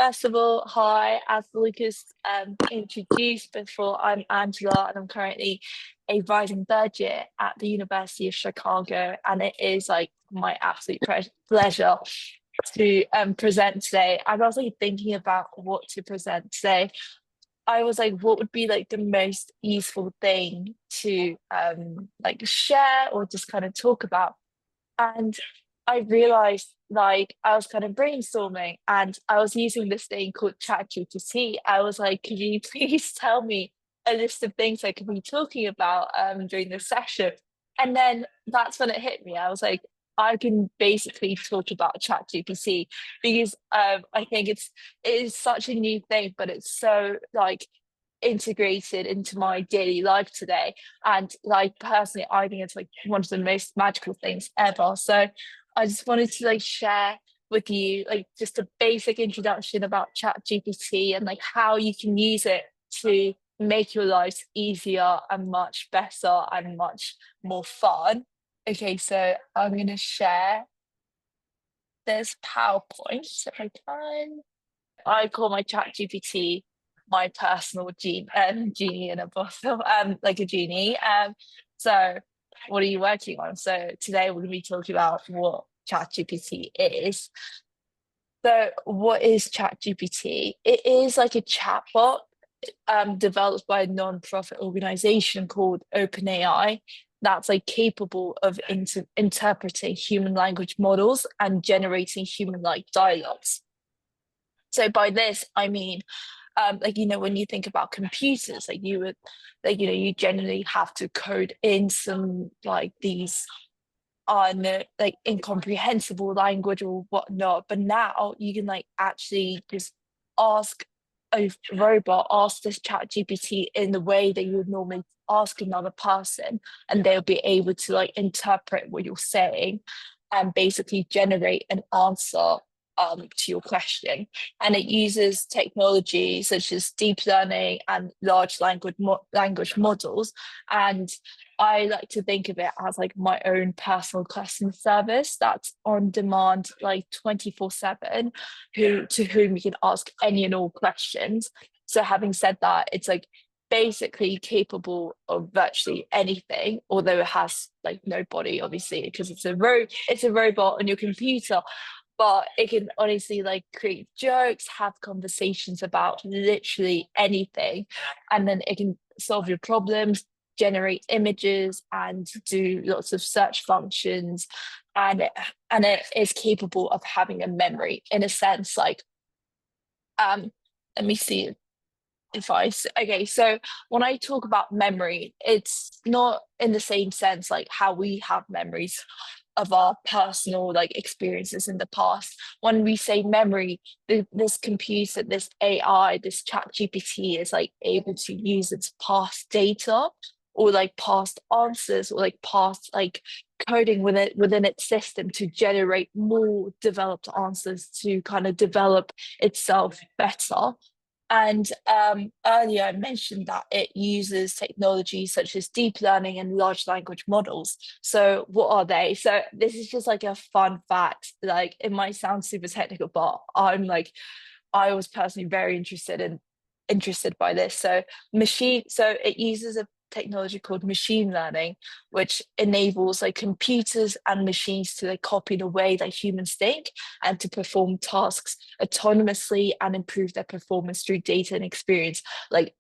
First of all, hi, as Lucas introduced before, I'm Angela and I'm currently a rising third year at the University of Chicago. And it is like my absolute pleasure to present today. As I was like thinking about what to present today, I was like, what would be like the most useful thing to like share or just kind of talk about? And I realized like I was kind of brainstorming and I was using this thing called ChatGPT. I was like, could you please tell me a list of things I could be talking about during this session? And then that's when it hit me. I was like, I can basically talk about ChatGPT because I think it is such a new thing, but it's so like integrated into my daily life today. And like personally, I think it's like one of the most magical things ever. So I just wanted to like share with you like just a basic introduction about ChatGPT and like how you can use it to make your lives easier and much better and much more fun. Okay, so I'm going to share this PowerPoint if I can. I call my ChatGPT my personal genie in a bottle, like a genie. So what are you working on? So today we're going to be talking about what ChatGPT is. So what is ChatGPT? It is like a chatbot developed by a non-profit organization called OpenAI that's like capable of interpreting human language models and generating human-like dialogues. So by this, I mean, like, when you think about computers, like you would, like, you generally have to code in some like these on like incomprehensible language or whatnot. But now you can like actually just ask a robot, ask this chat GPT in the way that you would normally ask another person, and they'll be able to like interpret what you're saying and basically generate an answer to your question. And it uses technology such as deep learning and large language models. And I like to think of it as like my own personal customer service that's on demand, like 24/7, to whom you can ask any and all questions. So having said that, it's like basically capable of virtually anything, although it has like no body, obviously, because it's a robot on your computer. But it can honestly like create jokes, have conversations about literally anything, and then it can solve your problems, generate images, and do lots of search functions. And it is capable of having a memory in a sense. Like, let me see if okay, so when I talk about memory, it's not in the same sense like how we have memories of our personal like experiences in the past. When we say memory, this computer, this AI, this chat GPT is like able to use its past data or like past answers or like past like coding within its system to generate more developed answers to kind of develop itself better. And earlier I mentioned that it uses technology such as deep learning and large language models. So what are they? So this is just like a fun fact. Like it might sound super technical, but I was personally very interested by this. So it uses a technology called machine learning, which enables like computers and machines to like copy the way that humans think and to perform tasks autonomously and improve their performance through data and experience, like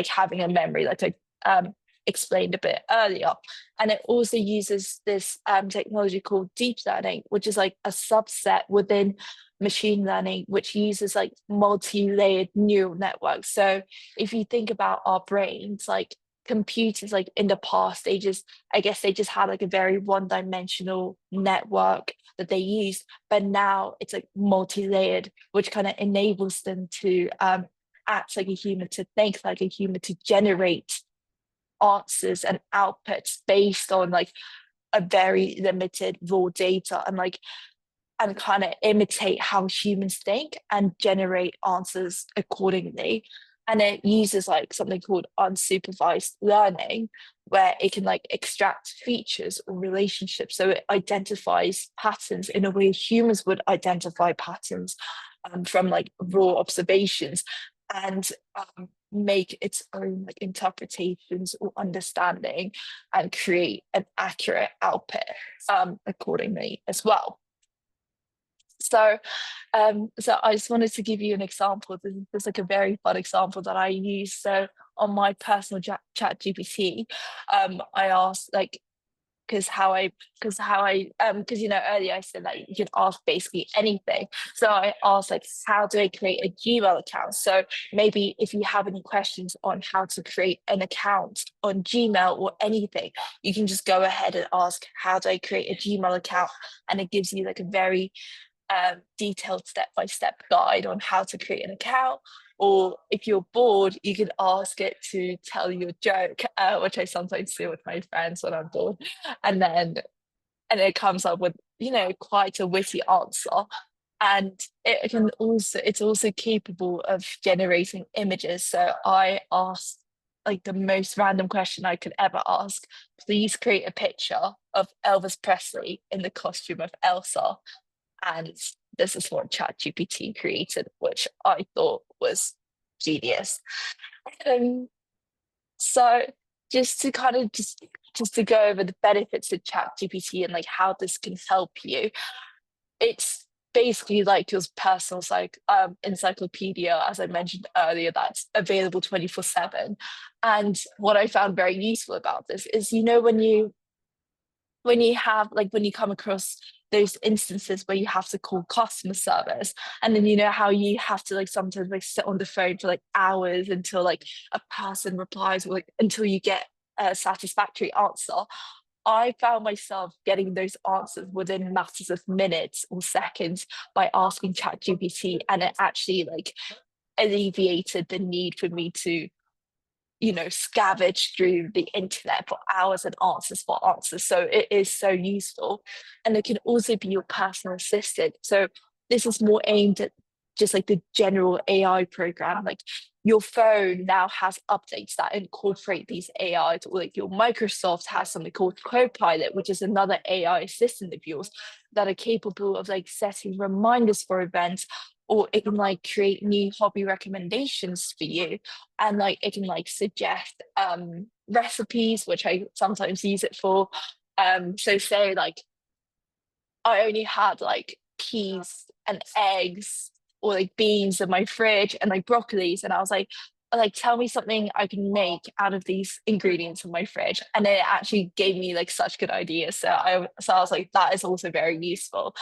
having a memory, like I explained a bit earlier. And it also uses this technology called deep learning, which is like a subset within machine learning, which uses like multi-layered neural networks. So if you think about our brains, like computers, like in the past, I guess they just had like a very one-dimensional network that they used, but now it's like multi-layered, which kind of enables them to act like a human, to think like a human, to generate answers and outputs based on like a very limited raw data, and kind of imitate how humans think and generate answers accordingly. And it uses like something called unsupervised learning, where it can like extract features or relationships. So it identifies patterns in a way humans would identify patterns. from like raw observations, and make its own like interpretations or understanding, and create an accurate output accordingly as well. So I just wanted to give you an example. There's like a very fun example that I use. So on my personal chat GPT, I asked like, because you know earlier I said that you can ask basically anything. So I asked like, how do I create a Gmail account? So maybe if you have any questions on how to create an account on Gmail or anything, you can just go ahead and ask, how do I create a Gmail account? And it gives you like a very detailed step-by-step guide on how to create an account. Or if you're bored, you can ask it to tell you a joke, which I sometimes do with my friends when I'm bored, and it comes up with, you know, quite a witty answer. And it's also capable of generating images. So I asked like the most random question I could ever ask: please create a picture of Elvis Presley in the costume of Elsa. And this is what ChatGPT created, which I thought was genius. Um, so just to kind of just to go over the benefits of ChatGPT and like how this can help you, it's basically like your personal encyclopedia, as I mentioned earlier, that's available 24/7. And what I found very useful about this is, you know, when you come across those instances where you have to call customer service, and then you know how you have to like sometimes like sit on the phone for like hours until like a person replies, or like until you get a satisfactory answer. I found myself getting those answers within matters of minutes or seconds by asking ChatGPT, and it actually like alleviated the need for me to, you know, scavenge through the internet for hours and answers for answers. So it is so useful. And it can also be your personal assistant. So this is more aimed at just like the general AI program. Like your phone now has updates that incorporate these AIs, or like your Microsoft has something called Copilot, which is another AI assistant of yours that are capable of like setting reminders for events, or it can like create new hobby recommendations for you, and like it can like suggest recipes, which I sometimes use it for. So say like I only had like peas and eggs or like beans in my fridge and like broccolis, and I was like, tell me something I can make out of these ingredients in my fridge, and then it actually gave me like such good ideas. So I was like, that is also very useful.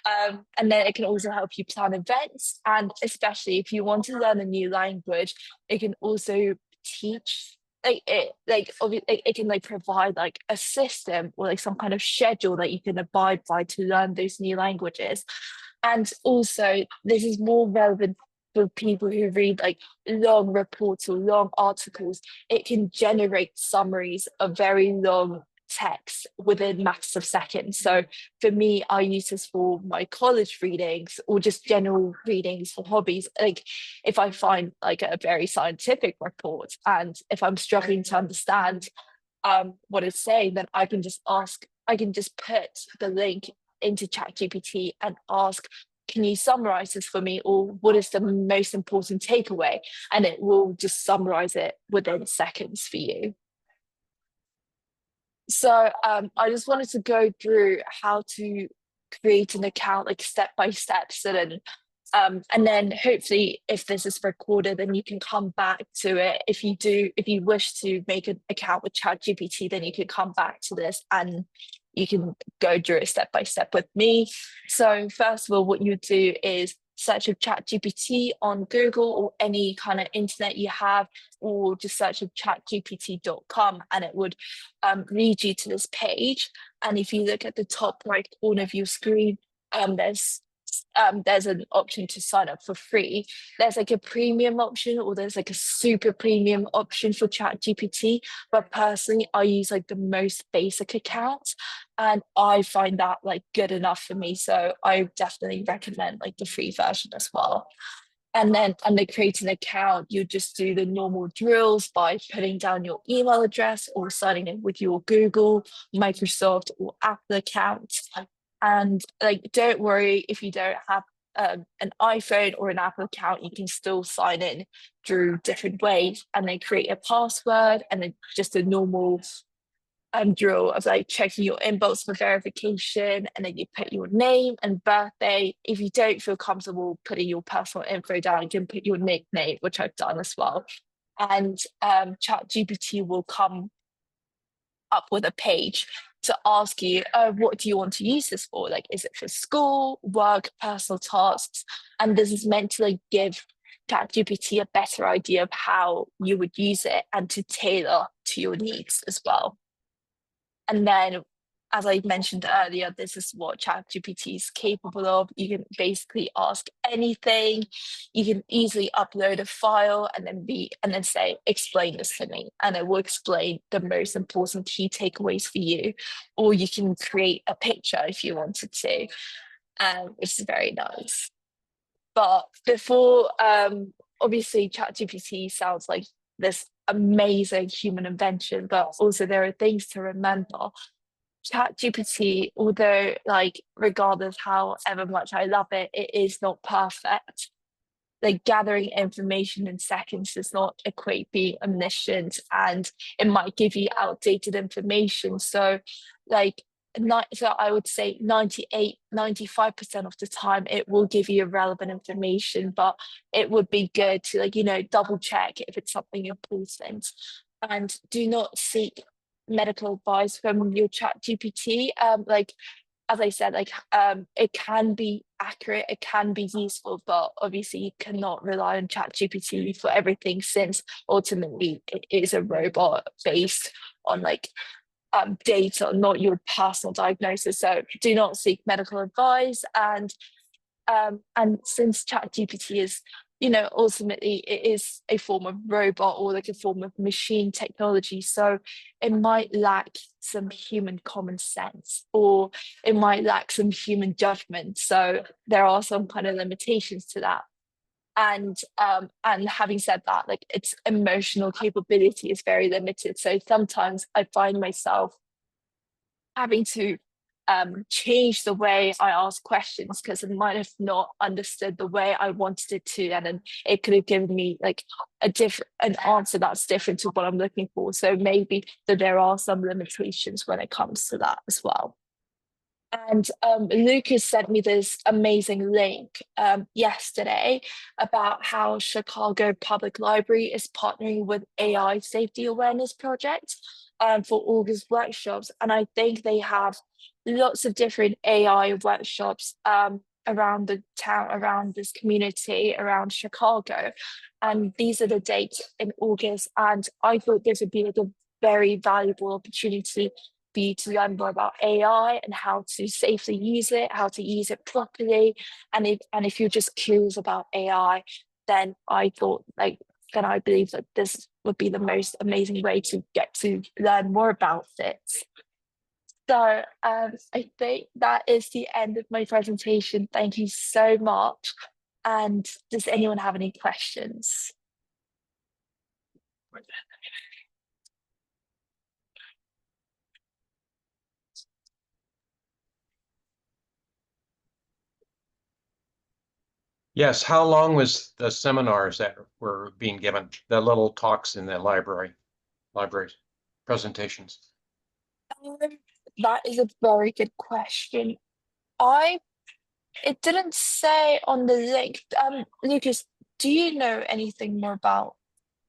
And then it can also help you plan events, and especially if you want to learn a new language, it can also teach like it can like provide like a system or like some kind of schedule that you can abide by to learn those new languages. And also this is more relevant for people who read like long reports or long articles. It can generate summaries of very long text within matters of seconds. So for me, I use this for my college readings or just general readings for hobbies. Like if I find like a very scientific report, and if I'm struggling to understand what it's saying, then I can just put the link into ChatGPT and ask, can you summarize this for me? Or what is the most important takeaway? And it will just summarize it within seconds for you. So I just wanted to go through how to create an account like step by step. And then hopefully if this is recorded, then you can come back to it. If you wish to make an account with ChatGPT, then you can come back to this and you can go through it step by step with me. So first of all, what you do is search of ChatGPT on Google or any kind of internet you have, or just search of chatgpt.com, and it would lead you to this page. And if you look at the top right corner of your screen, there's an option to sign up for free. There's like a premium option, or there's like a super premium option for ChatGPT. But personally, I use like the most basic account, and I find that like good enough for me. So I definitely recommend like the free version as well. And then under create an account, you just do the normal drills by putting down your email address or signing in with your Google, Microsoft, or Apple account. And like, don't worry if you don't have an iPhone or an Apple account, you can still sign in through different ways, and then create a password, and then just a normal drill of like checking your inbox for verification, and then you put your name and birthday. If you don't feel comfortable putting your personal info down, you can put your nickname, which I've done as well. And ChatGPT will come up with a page to ask you, what do you want to use this for? Like, is it for school, work, personal tasks? And this is meant to like give ChatGPT a better idea of how you would use it and to tailor to your needs as well. And then, as I mentioned earlier, this is what ChatGPT is capable of. You can basically ask anything. You can easily upload a file and then say, explain this to me. And it will explain the most important key takeaways for you. Or you can create a picture if you wanted to, which is very nice. But before, obviously, ChatGPT sounds like this amazing human invention, but also there are things to remember. ChatGPT, although like regardless however much I love it, it is not perfect. Like gathering information in seconds does not equate being omniscient, and it might give you outdated information. So like so I would say 98, 95% of the time it will give you relevant information, but it would be good to like, double check if it's something important. And do not seek medical advice from your ChatGPT. Like as I said, like it can be accurate, it can be useful, but obviously you cannot rely on ChatGPT for everything, since ultimately it is a robot based on like data, not your personal diagnosis. So do not seek medical advice. And since ChatGPT is, ultimately it is a form of robot or like a form of machine technology, so it might lack some human common sense, or it might lack some human judgment. So there are some kind of limitations to that. And having said that, like its emotional capability is very limited. So sometimes I find myself having to change the way I ask questions, because it might have not understood the way I wanted it to, and then it could have given me like an answer that's different to what I'm looking for. So maybe that there are some limitations when it comes to that as well. And Lucas sent me this amazing link yesterday about how Chicago Public Library is partnering with AI Safety Awareness Project for August workshops. And I think they have lots of different AI workshops around the town, around this community, around Chicago. And these are the dates in August. And I thought this would be like a very valuable opportunity for you to learn more about AI and how to safely use it, how to use it properly. And if you're just curious about AI, then I believe that this would be the most amazing way to get to learn more about it. So I think that is the end of my presentation. Thank you so much. And does anyone have any questions? Yes, how long was the seminars that were being given, the little talks in the library presentations? That is a very good question. It didn't say on the link. Lucas, do you know anything more about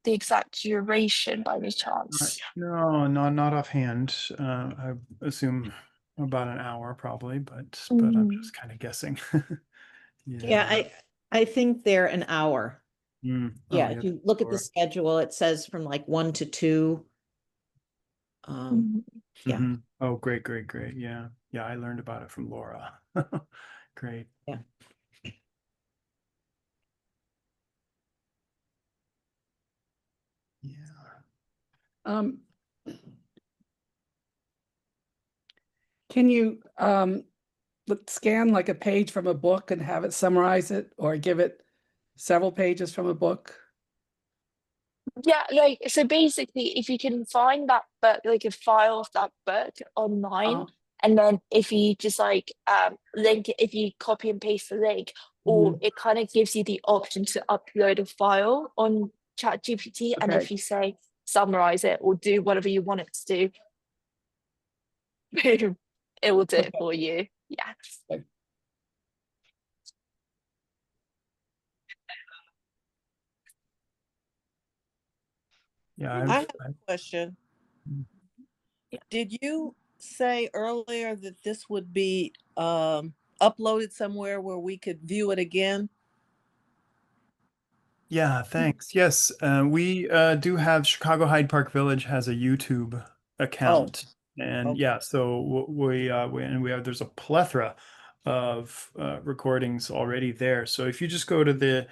the exact duration by any chance? No, not offhand. I assume about an hour probably, but I'm just kind of guessing. Yeah, I think they're an hour. Oh, Yeah, if you look at the sure. schedule, it says from like 1 to 2. Yeah. Mhm. Oh, great. Yeah. I learned about it from Laura. Great. Yeah. Yeah. Can you scan like a page from a book and have it summarize it, or give it several pages from a book? Yeah, like so basically if you can find that book, like a file of that book online, And then if you just like link it, if you copy and paste the link, or it kind of gives you the option to upload a file on ChatGPT, and Okay. if you say summarize it or do whatever you want it to do, boom, it will do it for you. Yes. Yeah, I have a question. Yeah. Did you say earlier that this would be uploaded somewhere where we could view it again? yeah, thanks. Yes, we do have Chicago Hyde Park Village has a YouTube account, and okay. yeah, so we have there's a plethora of recordings already there. So if you just go to the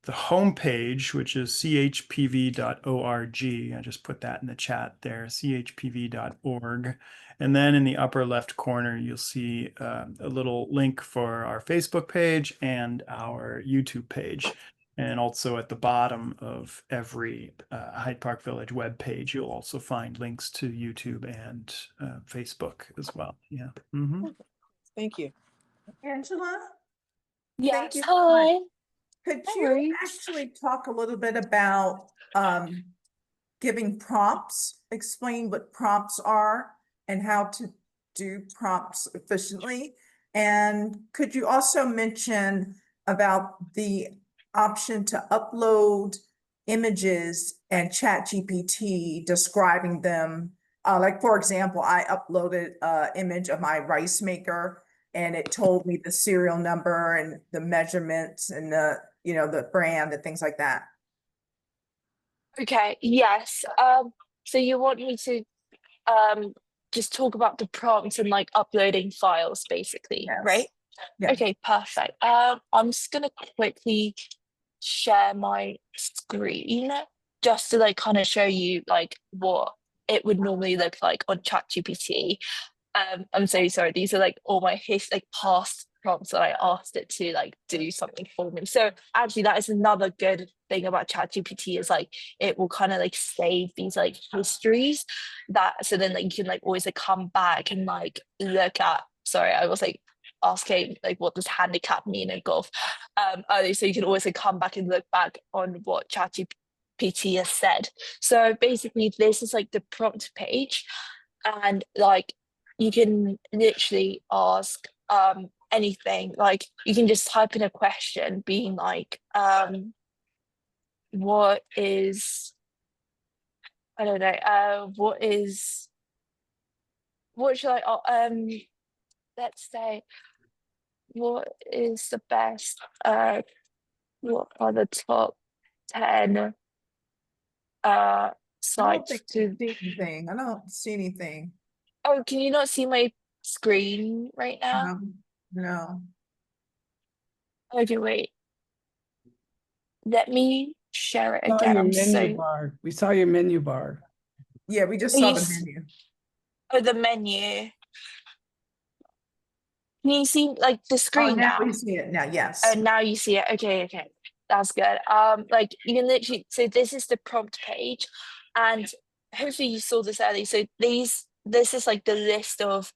homepage, which is chpv.org. I just put that in the chat there, chpv.org. And then in the upper left corner, you'll see a little link for our Facebook page and our YouTube page. And also at the bottom of every Hyde Park Village web page, you'll also find links to YouTube and Facebook as well. Yeah. Mm-hmm. Thank you. Angela, Yes. you. Hi. Could No you worries. actually talk a little bit about giving prompts, explain what prompts are and how to do prompts efficiently? And could you also mention about the option to upload images and ChatGPT describing them? Like, for example, I uploaded an image of my rice maker and it told me the serial number and the measurements and the brand and things like that. Okay, yes. So you want me to just talk about the prompts and like uploading files basically, Yes. right? Yeah. Okay, perfect. I'm just gonna quickly share my screen just to like kind of show you like what it would normally look like on ChatGPT. I'm so sorry. These are like all my past prompts that I asked it to like do something for me. So actually, that is another good thing about ChatGPT is like it will kind of like save these like histories that so then like you can like always like come back and like look at. Sorry, I was like asking like what does handicap mean in golf earlier, so you can always like come back and look back on what ChatGPT has said. So basically, this is like the prompt page, and like you can literally ask anything. Like you can just type in a question being like what is I don't know what should I let's say what is the best what are the top 10 I don't sites think to I see anything. I don't see anything. oh, can you not see my screen right now? No. Okay, wait, let me share it Saw again. your I'm menu so bar. We saw your menu bar. Yeah, we just Are saw you the s- menu. oh, the menu. Can you see like the Oh, screen now now? we see it now. Oh, Yes. now you see it. Okay, okay. That's good. Like you can literally, so this is the prompt page, and hopefully you saw this earlier. So this is like the list of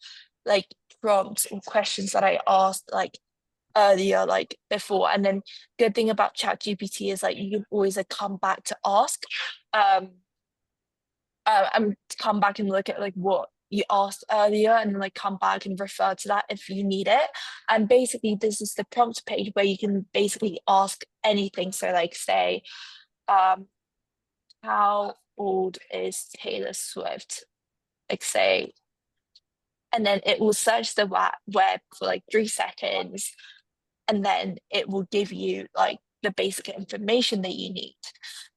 like prompts or questions that I asked like earlier, like before. And then good thing about ChatGPT is like you can always like come back to ask. Um and come back and look at like what you asked earlier and then like come back and refer to that if you need it. And basically this is the prompt page where you can basically ask anything. So like say how old is Taylor Swift, like say, and then it will search the web for like 3 seconds, and then it will give you like the basic information that you need.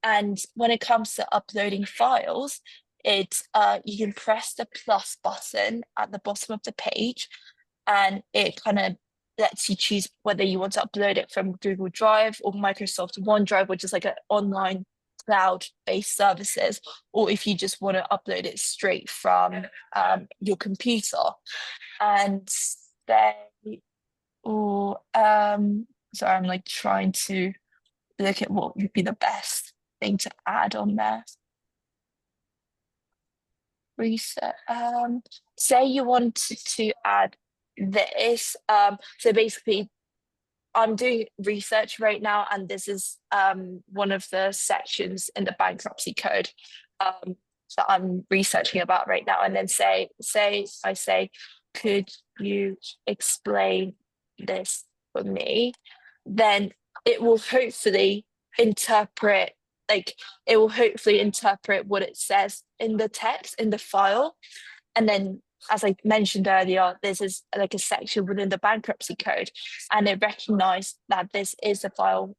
And when it comes to uploading files, it's you can press the plus button at the bottom of the page, and it kind of lets you choose whether you want to upload it from Google Drive or Microsoft OneDrive, which is like an online cloud-based services, or if you just want to upload it straight from your computer. And then or sorry, I'm like trying to look at what would be the best thing to add on there. research. Say you wanted to add this. So basically, I'm doing research right now, and this is one of the sections in the bankruptcy code that I'm researching about right now. And then say, could you explain this for me? Then it will hopefully interpret, what it says in the text, in the file. And then, as I mentioned earlier, this is like a section within the bankruptcy code, and it recognized that this is a file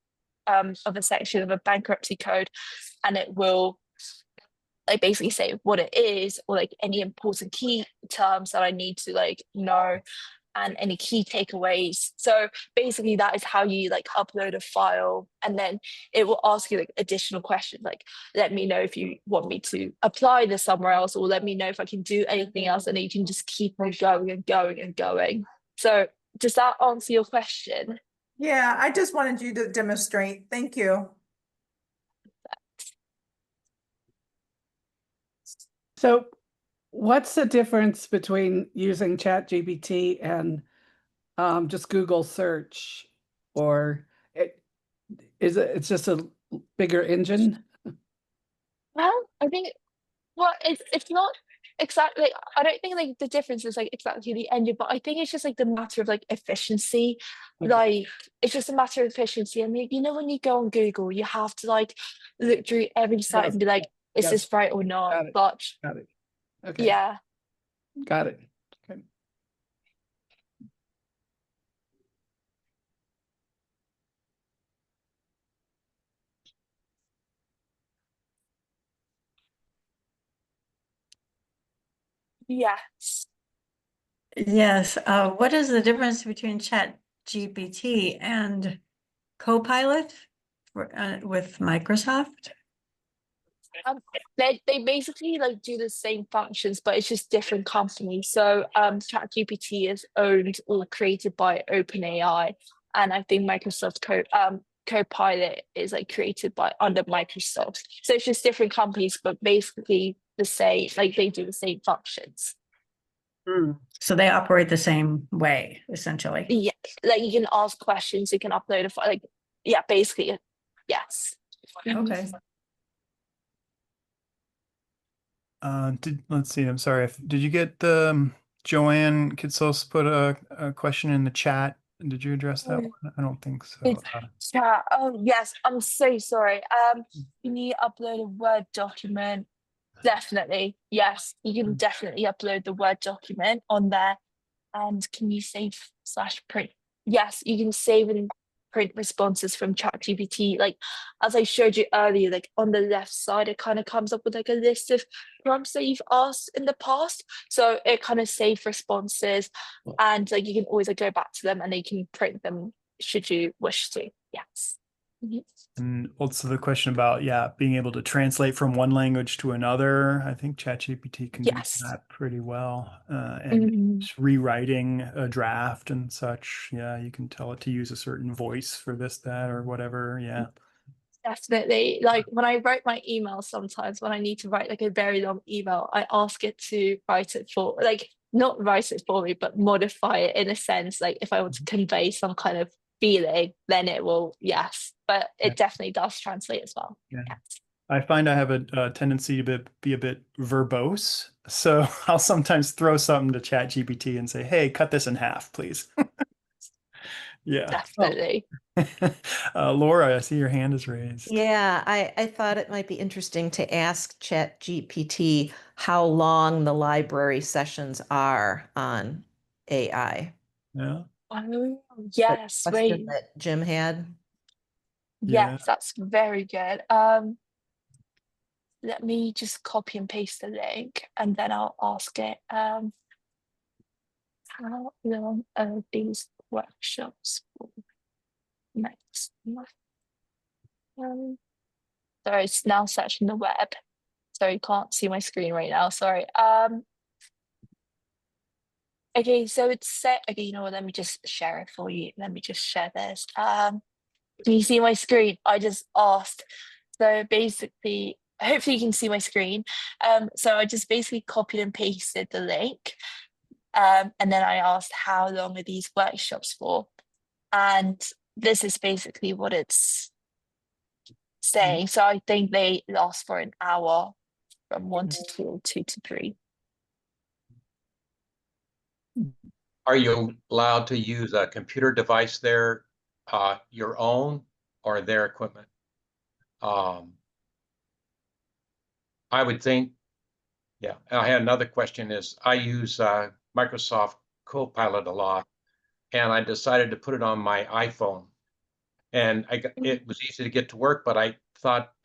of a section of a bankruptcy code, and it will like basically say what it is, or like any important key terms that I need to like know, and any key takeaways. So basically that is how you like upload a file, and then it will ask you like additional questions, like let me know if you want me to apply this somewhere else, or let me know if I can do anything else, and then you can just keep on going and going and going. So does that answer your question? Yeah, I just wanted you to demonstrate. Thank you. So what's the difference between using ChatGPT and just Google search? Or it's just a bigger engine? Well, I think, well, it's not exactly, I don't think like the difference is like exactly the engine, but I think it's just like the matter of like efficiency. Okay. Like it's just a matter of efficiency. I mean, you know, when you go on Google, you have to like look through every site Yes. and be like, is Yes. this right or not? Got it. But Got it. Okay. yeah. Got it. Okay. Yes. Yes. What is the difference between ChatGPT and Copilot with Microsoft? They basically like do the same functions, but it's just different companies. So ChatGPT is owned or created by OpenAI, and I think Microsoft Copilot is like created by under Microsoft. So it's just different companies, but basically the same. Like they do the same functions. So they operate the same way, essentially. Yeah, like you can ask questions, you can upload a file. Like yeah, basically, yes. Okay. Let's see. I'm sorry. Did you get the Joanne Kitsos put a question in the chat? Did you address that one? I don't think so. It's chat. Oh yes, I'm so sorry. Can you upload a Word document? Definitely, yes. You can definitely upload the Word document on there. And can you save / print? Yes, you can save and print responses from ChatGPT. Like as I showed you earlier, like on the left side, it kind of comes up with like a list of prompts that you've asked in the past. So it kind of saves responses, and like you can always like go back to them and you can print them should you wish to. Yes. Mhm. And also the question about, being able to translate from one language to another. I think ChatGPT can Yes. do that pretty well. And just rewriting a draft and such. Yeah, you can tell it to use a certain voice for this, that, or whatever. Yeah. Definitely. Like when I write my email, sometimes when I need to write like a very long email, I ask it to write it for, like not write it for me, but modify it in a sense. Like if I want to convey some kind of feeling, then it will, yes. But it definitely does translate as well. Yeah. Yes. I find I have a tendency to be a bit verbose. So I'll sometimes throw something to ChatGPT and say, hey, cut this in half, please. Yeah. Definitely. Laura, I see your hand is raised. Yeah, I thought it might be interesting to ask ChatGPT how long the library sessions are on AI. Yeah. Oh, That yes. question Wait. that Jim had. Yeah. Yes, that's very good. Let me just copy and paste the link, and then I'll ask it. How long are these workshops for? Next month? So it's now searching the web, so you can't see my screen right now. Sorry. Okay, so it's set. Okay, you know what? Let me just share it for you. Let me just share this. Can you see my screen? I just asked. So basically, hopefully you can see my screen. So I just basically copied and pasted the link. And then I asked, how long are these workshops for? And this is basically what it's saying. So I think they last for an hour, from 1 to 2 or 2 to 3. Are you allowed to use a computer device there, your own or their equipment? I would think, yeah. I had another question is, I use Microsoft Copilot a lot, and I decided to put it on my iPhone. And it was easy to get to work, but I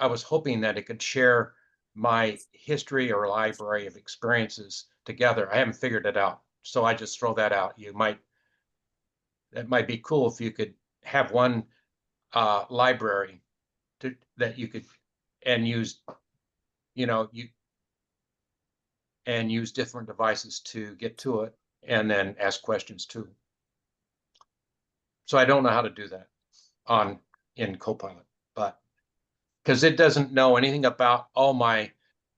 was hoping that it could share my history or library of experiences together. I haven't figured it out. So I just throw that out. That might be cool if you could have one library that you could use, and use different devices to get to it and then ask questions too. So I don't know how to do that in Copilot, but because it doesn't know anything about all my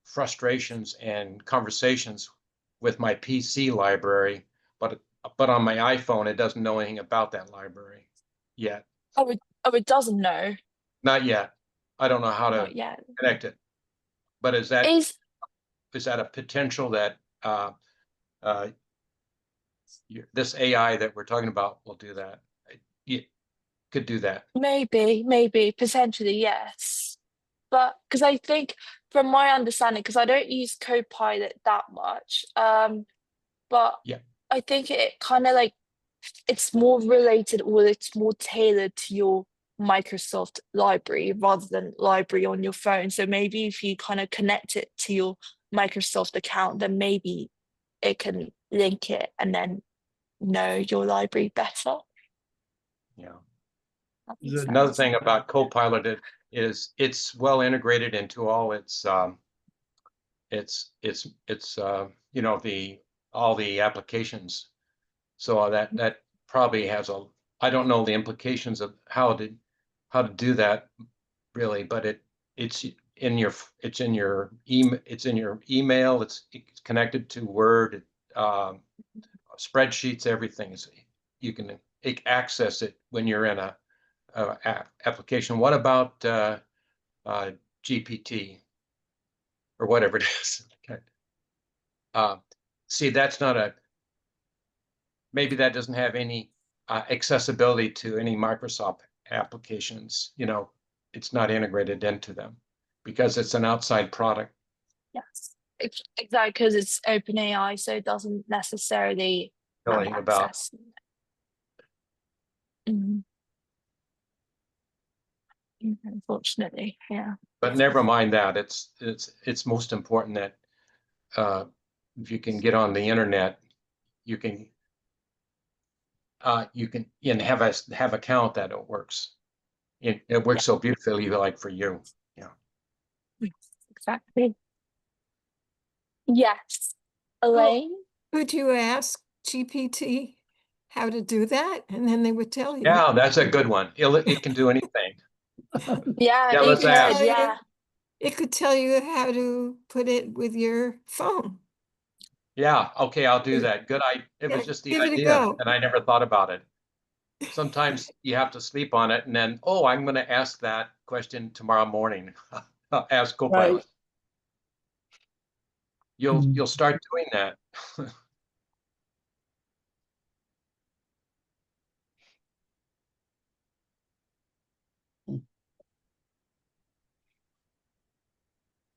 frustrations and conversations with my PC library, but on my iPhone, it doesn't know anything about that library yet. Oh, it doesn't know. Not yet. I don't know how to Not yet. connect it. But is that a potential that this AI that we're talking about will do that? It could do that. Maybe, potentially, yes. But because I think, from my understanding, because I don't use Copilot that much, but Yeah. I think it kind of like, it's more related, or it's more tailored to your Microsoft library rather than library on your phone. So maybe if you kind of connect it to your Microsoft account, then maybe it can link it and then know your library better. Yeah. That makes Another sense. thing about Copilot is it's well integrated into all its all the applications. So that probably has I don't know the implications of how to do that really, but it's in your email, it's connected to Word, spreadsheets, everything. You can access it when you're in a application. What about GPT or whatever it is? See, that's not maybe that doesn't have any accessibility to any Microsoft applications. It's not integrated into them because it's an outside product. Yes, exactly, because it's OpenAI, so it doesn't necessarily have Knowing about access. Mhm. Unfortunately, yeah. But never mind that. It's most important that if you can get on the internet, you can have a count that it works. It works so beautifully, like for you. Yeah. Exactly. Yes. Elaine? Could you ask GPT how to do that? And then they would tell you. Yeah, that's a good one. It can do anything. Yeah, Yeah, it let's could, ask. yeah. It could tell you how to put it with your phone. Yeah, okay, I'll do that. Good. It was Yeah, just the give it a idea, go. and I never thought about it. Sometimes you have to sleep on it, and then, I'm going to ask that question tomorrow morning. Ask Copilot. Right. You'll start doing that.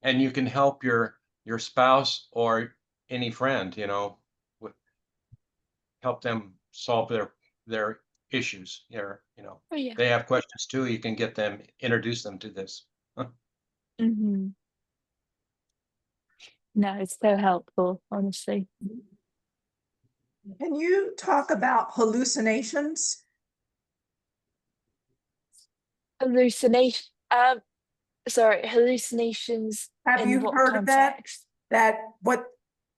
And you can help your spouse or any friend, help them solve their issues. Oh, yeah. They have questions too. You can introduce them to this. Mm-hmm. No, it's so helpful, honestly. Can you talk about hallucinations? Hallucination. Sorry, hallucinations Have in you what heard of that? context?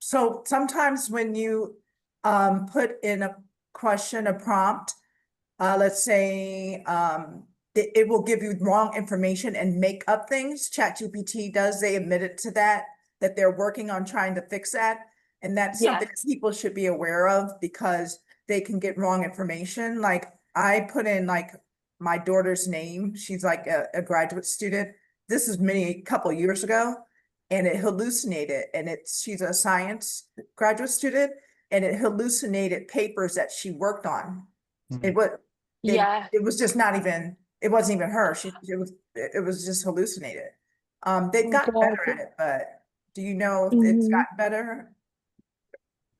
So sometimes when you put in a question, a prompt, let's say it will give you wrong information and make up things. ChatGPT does, they admitted to that they're working on trying to fix that. And that's Yeah. something that people should be aware of because they can get wrong information. Like I put in like my daughter's name. She's like a graduate student. This is couple years ago, and it hallucinated. And she's a science graduate student, and it hallucinated papers that she worked on. It was Yeah. it was just not even, it wasn't even her. It was just hallucinated. They've gotten God. better at it, but do you know if it's Mhm. gotten better?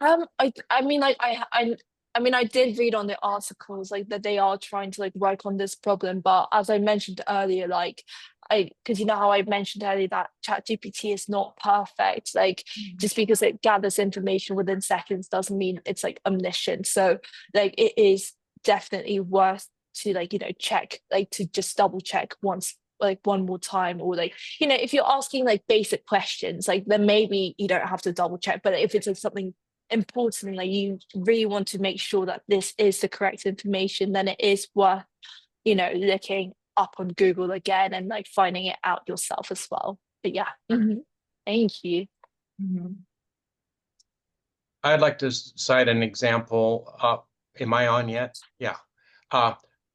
I mean, like I mean, I did read on the articles like that they are trying to like work on this problem, but as I mentioned earlier, like because you know how I mentioned earlier that ChatGPT is not perfect. Like just because it gathers information within seconds doesn't mean it's like omniscient. So like it is definitely worth to like, you know, check, like to just double check once, like one more time, or like, you know, if you're asking like basic questions, like then maybe you don't have to double check. But if it's like something important, like you really want to make sure that this is the correct information, then it is worth, you know, looking up on Google again and like finding it out yourself as well. But yeah, thank you. I'd like to cite an example. Am I on yet? Yeah.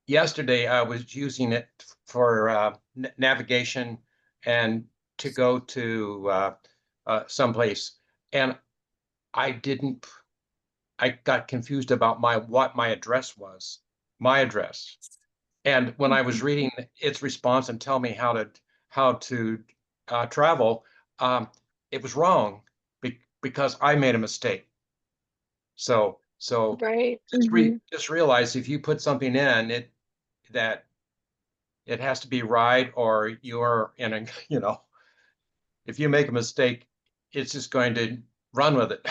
Yesterday, I was using it for navigation and to go to someplace, and I got confused about what my address was, my address. And when I was reading its response and tell me how to travel, it was wrong because I made a mistake. So Right. just realize if you put something in that it has to be right, or you're in a, you know, if you make a mistake, it's just going to run with it.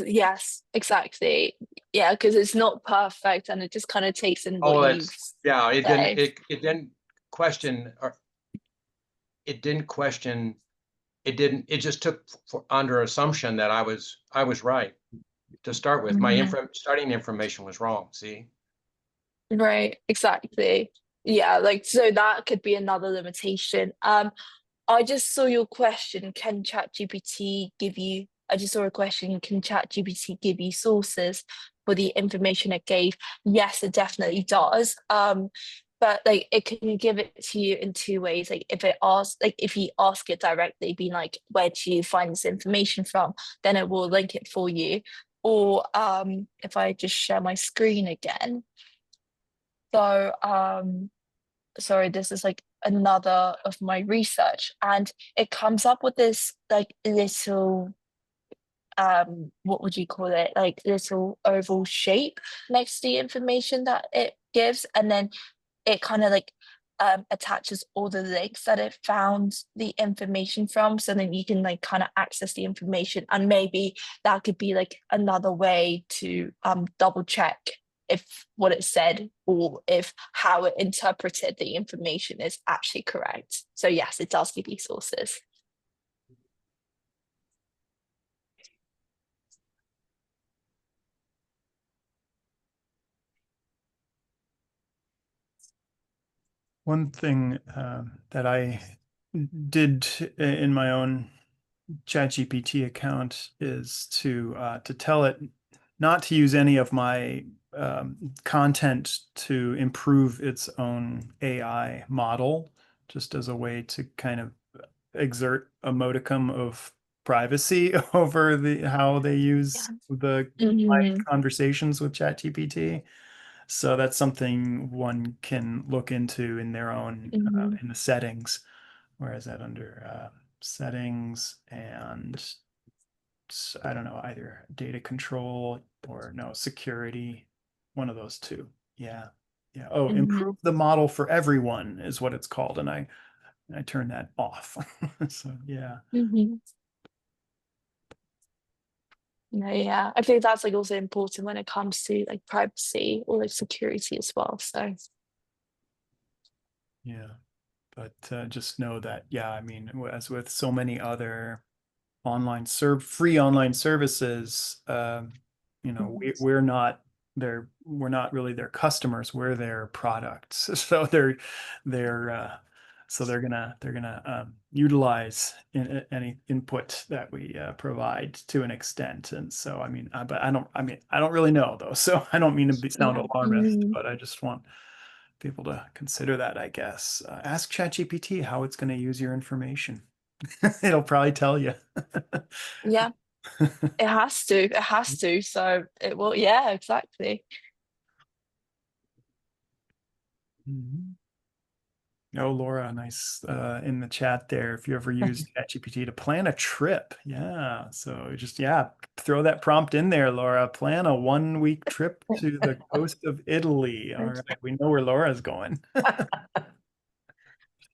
Yes, exactly. Yeah, because it's not perfect and it just kind of takes in what Oh, you yeah, say. it didn't question, or it didn't question, it just took under assumption that I was right to start with. My starting information was wrong, see? Right, exactly. Yeah, like so that could be another limitation. I just saw your question, can ChatGPT give you, I just saw a question, can ChatGPT give you sources for the information it gave? Yes, it definitely does. But like it can give it to you in two ways. Like if it asks, like if you ask it directly, being like, where do you find this information from? Then it will link it for you. Or if I just share my screen again. So sorry, this is like another of my research, and it comes up with this like little what would you call it, like little oval shape next to the information that it gives, and then it kind of like attaches all the links that it found the information from, so then you can like kind of access the information, and maybe that could be like another way to double check if what it said or if how it interpreted the information is actually correct. So yes, it does give you sources. One thing that I did in my own ChatGPT account is to tell it not to use any of my content to improve its own AI model, just as a way to kind of exert a modicum of privacy over how they use the live conversations with ChatGPT. So that's something one can look into in their own in the settings. Where is that under settings and I don't know, either data control or no security, one of those two. Yeah. Yeah. Oh, improve the model for everyone is what it's called. And I turn that off. So yeah. No, yeah, I think that's like also important when it comes to like privacy or like security as well. So yeah, but just know that, yeah, I mean, as with so many other free online services, you know, we're not we're not really their customers, we're their products. So they're gonna utilize any input that we provide to an extent. And so, I mean, but I don't really know though. So I don't mean to sound alarmist, but I just want people to consider that, I guess. Ask ChatGPT how it's going to use your information. It'll probably tell you. Yeah, it has to. It has to. So it will. Yeah, exactly. Mhm. Oh, Laura, nice in the chat there. If you ever use ChatGPT to plan a trip, yeah. So just throw that prompt in there, Laura. Plan a 1-week trip to the coast of Italy. All right, we know where Laura's going. Oh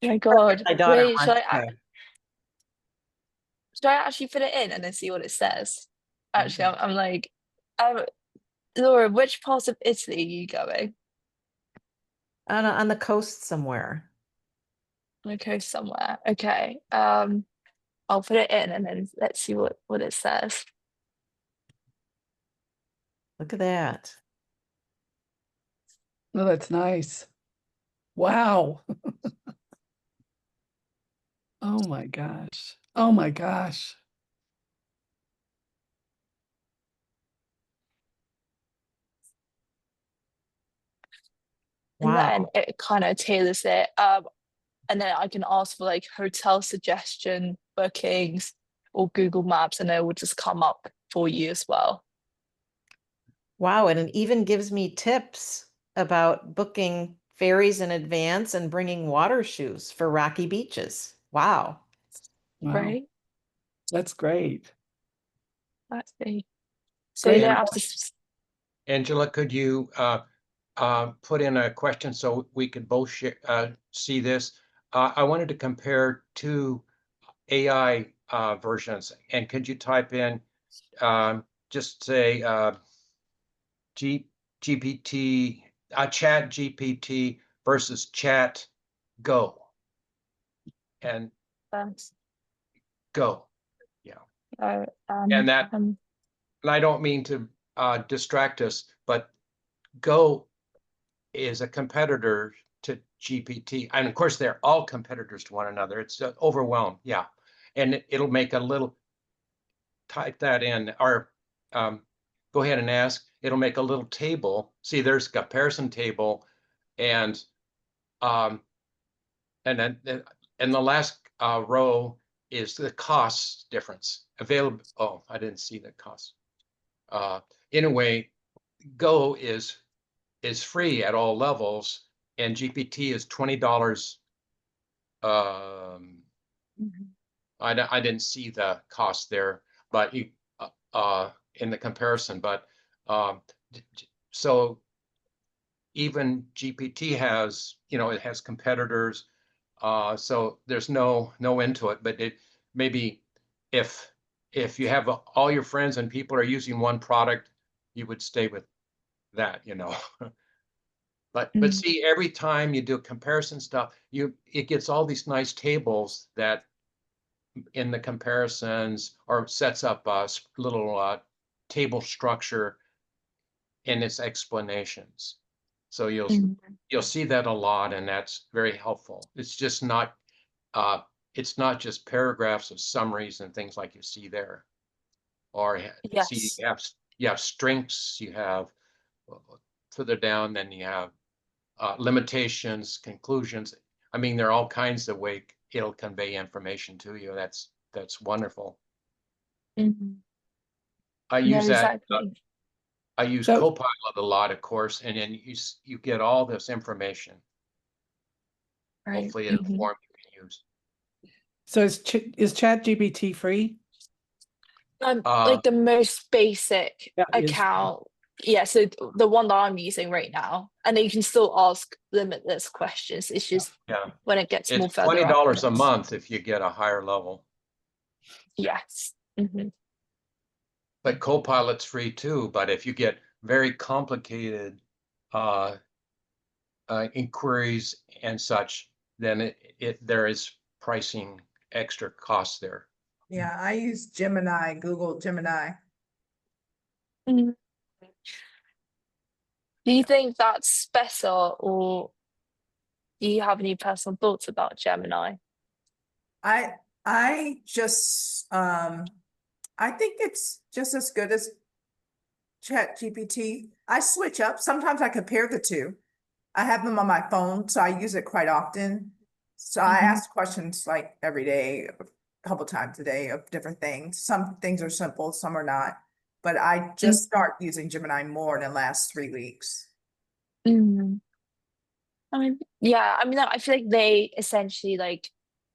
my God. My daughter Wait, wants to. should I actually put it in and then see what it says? Actually, I'm like, Laura, which part of Italy are you going? On the coast somewhere. Okay, somewhere. Okay. I'll put it in and then let's see what it says. Look at that. Oh, that's nice. Wow. Oh my gosh. Oh my gosh. And then Wow. it kind of tailors it. And then I can ask for like hotel suggestion, bookings, or Google Maps, and it will just come up for you as well. Wow. And it even gives me tips about booking ferries in advance and bringing water shoes for rocky beaches. Wow. Wow. Right? That's great. That's me. So you Great. don't have to. Angela, could you put in a question so we could both see this? I wanted to compare two AI versions, and could you type in just say GPT, Chat GPT versus Chat Go, and Go, yeah, and that. And I don't mean to distract us, but Go is a competitor to GPT. And of course, they're all competitors to one another. It's overwhelmed. Yeah. And it'll make a little, type that in, or go ahead and ask. It'll make a little table. See, there's a comparison table. And then in the last row is the cost difference. Available. Oh, I didn't see the cost. Anyway, Go is free at all levels, and GPT is $20. I didn't see the cost there, but you in the comparison. But so even GPT has, it has competitors. So there's no end to it. But it maybe if you have all your friends and people are using one product, you would stay with that, But see, every time you do comparison stuff, it gets all these nice tables that in the comparisons, or sets up a little table structure in its explanations. So you'll see that a lot, and that's very helpful. It's just not just paragraphs of summaries and things like you see there. Or see, you have strengths, you have further down, then you have limitations, conclusions. I mean, there are all kinds of ways it'll convey information to you. That's wonderful. I use that. I use Copilot a lot, of course, and then you get all this information. Right. Hopefully, in a form you can use. So is ChatGPT free? Like the most basic account. Yeah, so the one that I'm using right now, and then you can still ask limitless questions. It's just when it gets more further up. It's $20 a month if you get a higher level. Yes. But Copilot's free too. But if you get very complicated inquiries and such, then there is pricing extra costs there. Yeah, I use Gemini, Google Gemini. Do you think that's better, or do you have any personal thoughts about Gemini? I just I think it's just as good as Chat GPT. I switch up. Sometimes I compare the two. I have them on my phone, so I use it quite often. So I ask questions like every day, a couple times a day of different things. Some things are simple, some are not. But I just start using Gemini more in the last 3 weeks. Mm. I mean, yeah, I mean, I feel like they essentially like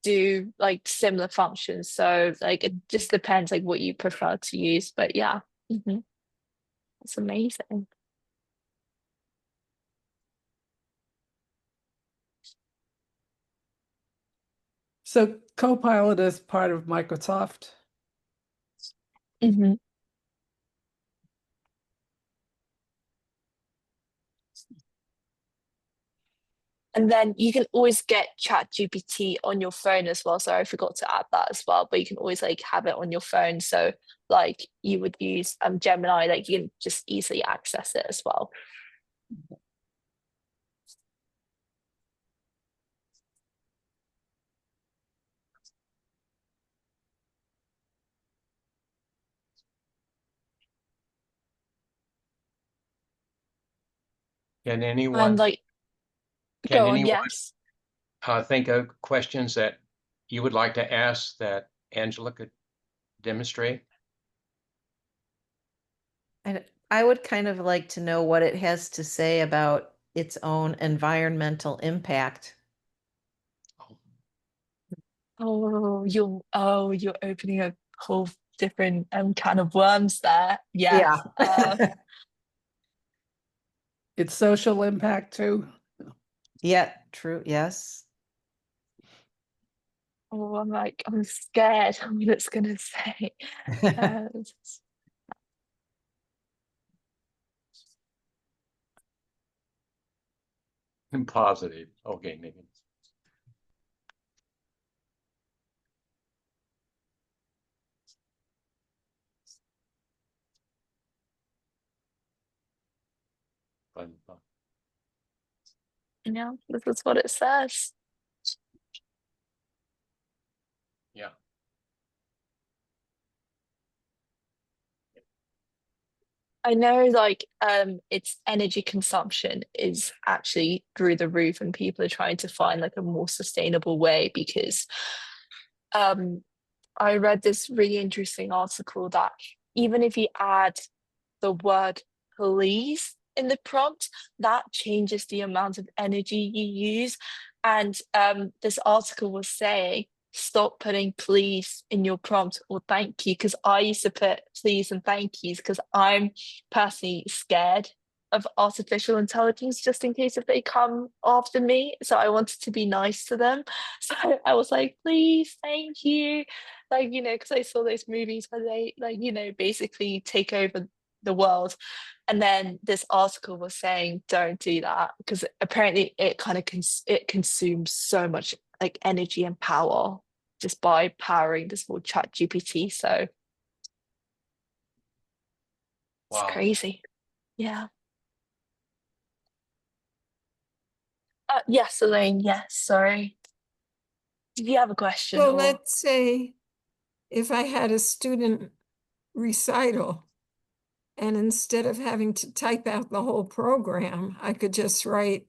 do like similar functions. So like it just depends like what you prefer to use. But yeah, that's amazing. So Copilot is part of Microsoft. hmm And then you can always get Chat GPT on your phone as well. Sorry, I forgot to add that as well. But you can always like have it on your phone. So like you would use Gemini, like you can just easily access it as well. Can And anyone, like can go on, anyone yes. think of questions that you would like to ask that Angela could demonstrate? And I would kind of like to know what it has to say about its own environmental impact. You're opening a whole different can of worms there. Yes. Yeah. Its social impact too. Yeah, true. Yes. I'm scared of what it's gonna say. Uh, Positive. Okay, maybe. Fun. this is what it says. Yeah. I know like its energy consumption is actually through the roof and people are trying to find like a more sustainable way because um I read this really interesting article that even if you add the word please in the prompt, that changes the amount of energy you use. And this article was saying, stop putting please in your prompt or thank you, because I used to put please and thank yous because I'm personally scared of artificial intelligence just in case if they come after me. So I wanted to be nice to them. So I was like, please, thank you. Like, because I saw those movies where they like, basically take over the world. And then this article was saying don't do that because apparently it kind of it consumes so much like energy and power just by powering this whole Chat GPT. So it's Wow. crazy. Yeah. Yes, Elaine. Yes, sorry. Did you have a question So or? let's say if I had a student recital and instead of having to type out the whole program, I could just write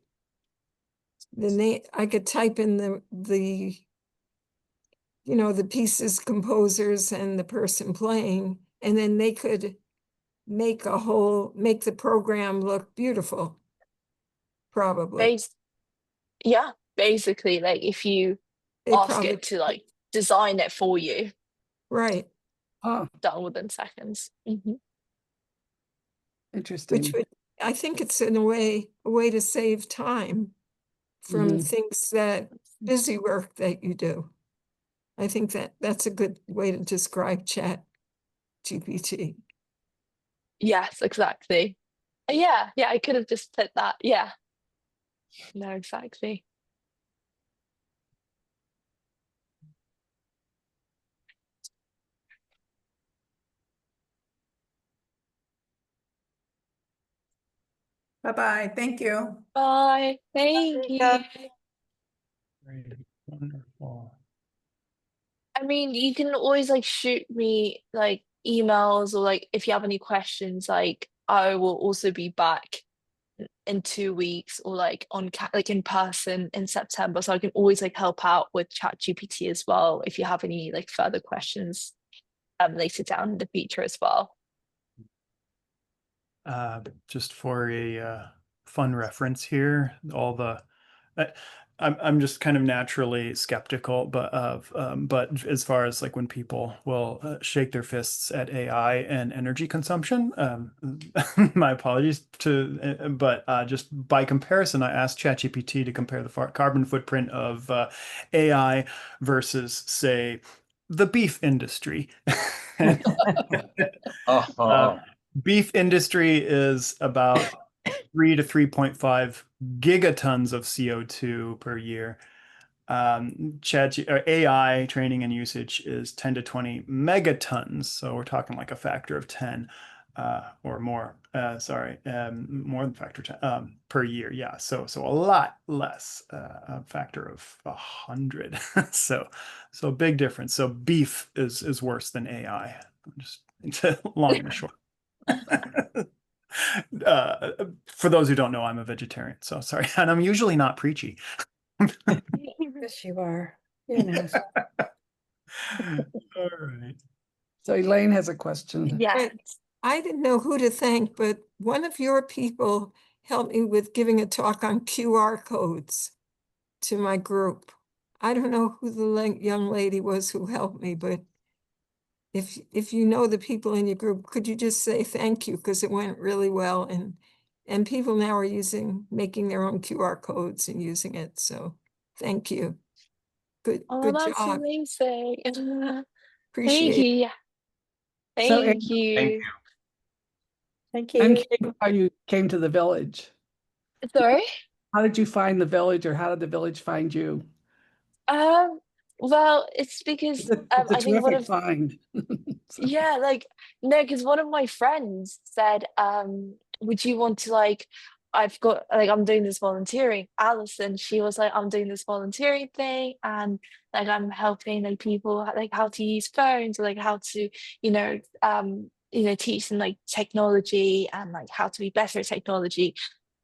the name, I could type in the pieces, composers and the person playing, and then they could make the program look beautiful, probably. Yeah, basically, like if you They ask probably, it to like design it for you, right, done within seconds. Interesting. which would, I think it's in a way to save time from things that busy work that you do. I think that's a good way to describe Chat GPT. Yes, exactly. Yeah, I could have just put that. Yeah, no, exactly. Bye-bye. Thank you. Bye. Thank you. Rika. Great. Wonderful. I mean, you can always like shoot me like emails or like if you have any questions, like I will also be back in 2 weeks or like like in person in September. So I can always like help out with ChatGPT as well if you have any like further questions later down in the future as well. Just for a fun reference here, all the I'm just kind of naturally skeptical, but as far as like when people will shake their fists at AI and energy consumption, my apologies but just by comparison, I asked ChatGPT to compare the carbon footprint of AI versus, say, the beef industry. Beef industry is about 3 to 3.5 gigatons of CO2 per year. AI training and usage is 10 to 20 megatons. So we're talking like a factor of 10 or more. More than factor 10 per year. Yeah. So a lot less, a factor of 100. So big difference. So beef is worse than AI. Just long and short. For those who don't know, I'm a vegetarian, so sorry, and I'm usually not preachy. Yes, you are. You know. All right. So Elaine has a question. Yeah. I didn't know who to thank, but one of your people helped me with giving a talk on QR codes to my group. I don't know who the young lady was who helped me, but if you know the people in your group, could you just say thank you, because it went really well, and people now are making their own QR codes and using it. So thank you. Good That's job. amazing. Thank Appreciate you. Yeah. So, Thank you. Thank you. Thank and you. Kate, how you came to the village? Sorry. How did you find the village, or how did the village find you? Um, well, it's because It's a I think one terrific of find. So, yeah, like no, because one of my friends said, would you want to like I've got like I'm doing this volunteering. Alison, she was like, I'm doing this volunteering thing and like I'm helping like people like how to use phones or like how to, teach them like technology and like how to be better at technology.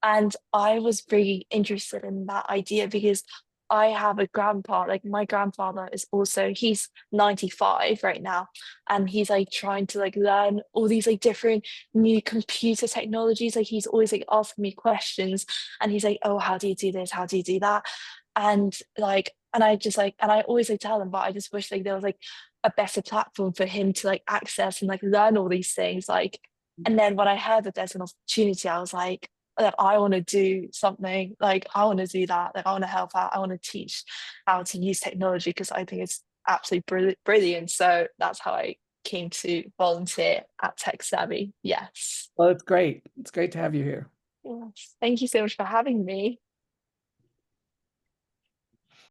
And I was really interested in that idea because I have a grandpa, like my grandfather is also, he's 95 right now, and he's like trying to like learn all these like different new computer technologies. Like he's always like asking me questions and he's like, oh, how do you do this? How do you do that? And like, and I just like, and I always like tell him, but I just wish like there was like a better platform for him to like access and like learn all these things. Like, and then when I heard that there's an opportunity, I was like, that I want to do something, like I want to do that, like I want to help out, I want to teach how to use technology because I think it's absolutely brilliant. So that's how I came to volunteer at Tech Savvy. Yes. well, it's great. It's great to have you here. Yes. Thank you so much for having me.